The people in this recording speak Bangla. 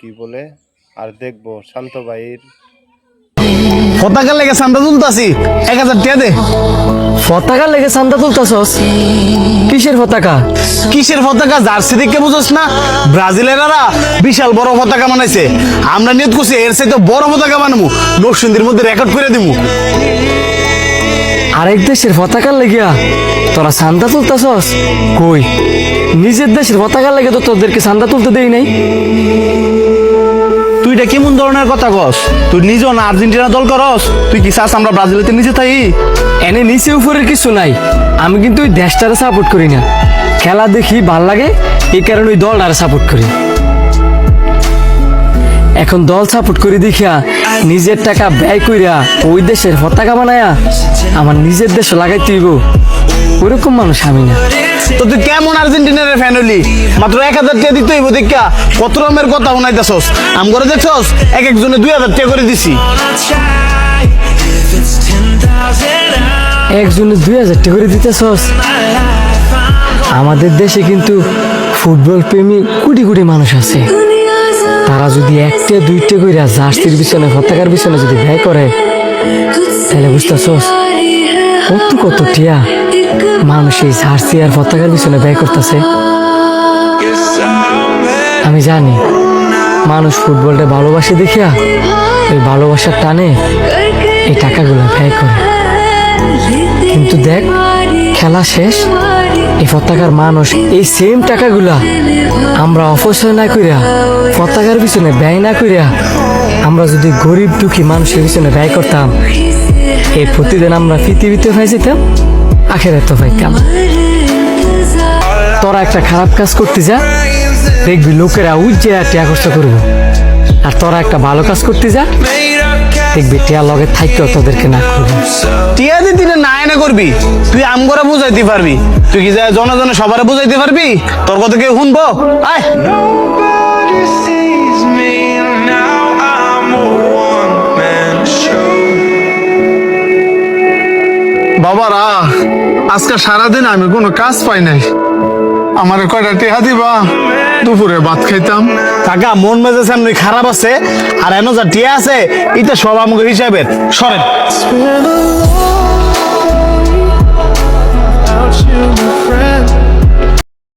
কি বলে, আর দেখবো শান্ত ভাইয়ের পতাকার লেগে চান্দা তুলতাছি, 1000 টাকা দে। পতাকার লেগে চান্দা তুলতাছস? কিসের পতাকা? কিসের পতাকা? জার্সি দেখে বুঝোস না? ব্রাজিলেরা বিশাল বড় পতাকা বানাইছে, আমরা নিয়ত করছি এর চাইতে বড় পতাকা বানাবো, নরসিংদীর মধ্যে রেকর্ড করে দিমু। আরেক দেশের পতাকার লেগিয়া তোরা চান্দা তুলতাছস? কই, নিজের দেশের পতাকার লেগে তো তোদেরকে চান্দা তুলতে দেই নাই। তুই এটা কেমন ধরনের কথা কস? তুই নিজে না আর্জেন্টিনা দল করস, তুই কি চাস আমরা ব্রাজিলেতে নিজে থাই? এনে নিচে উপরের কিছু নাই, আমি কিন্তু ওই দেশটারে সাপোর্ট করি না। খেলা দেখি ভাল লাগে, এই কারণে ওই দলটারে সাপোর্ট করি। এখন দল সাপোর্ট করি দেখিয়া নিজের টাকা ব্যয় কইরা ওই দেশের পতাকা বানায়া আমার নিজের দেশে লাগাইতে হইব, ওরকম মানুষ আমি না। তো তুই কেমন আর্জেন্টিনার ফ্যান হলি? মাত্র 1000 টাকা দিতে হইব দেখা কত রকমের কথা শোনাইতেছস। আম করে দেখছস এক একজনে 2000 টাকা করে দিছি। একজনে 2000 টাকা করে দিতেছস? আমাদের দেশে কিন্তু ফুটবল প্রেমী কোটি কোটি মানুষ আছে, তারা যদি 1টা 2টা কইরা জার্সির পিছনে পতাকার পিছনে যদি ব্যয় করে, তাহলে বুঝতেছস কত কত টিয়া মানুষ এই জার্সি আর পতাকার পিছনে ব্যয় করতেছে। আমি জানি মানুষ ফুটবলটা ভালোবাসে দেখিয়া ওই ভালোবাসার টানে এই টাকাগুলো ব্যয় করে, কিন্তু দেখ খেলা শেষ, এই পতাকার মানুষ এই সেম টাকাগুলা আমরা অপচয় না কইরা পতাকার পিছনে ব্যয় না কইরা আমরা যদি গরিব দুঃখী মানুষের পিছনে ব্যয় করতাম, এই প্রতিদিন আমরা পৃথিবীতে পাই যেতাম, আখেরাতে পাইতাম। তোরা একটা খারাপ কাজ করতে যা, দেখবি লোকেরা উজ্জে টিয়া খরচ করবো, আর তোরা একটা ভালো কাজ করতে যা, দেখবি টিয়া লগে থাকতেও তোদেরকে না করবো। টিয়া দিতি না এনে করবি, তুই আম করে বুঝাইতে পারবি? তুই কি যায় জনে জনে সবারে বুঝাইতে পারবি? তোর কথা কেউ শুনবো? আয় বাবারা, আজকে সারাদিন আমি কোনো কাজ পাই নাই, আমারে কয়টা টেহা দিবা? দুপুরে ভাত খাইতাম। কাকা মন মেজাজ এমনি খারাপ আছে, আর এনো যা টিয়া আছে এটা সব আমাকে হিসাবের। সরেন।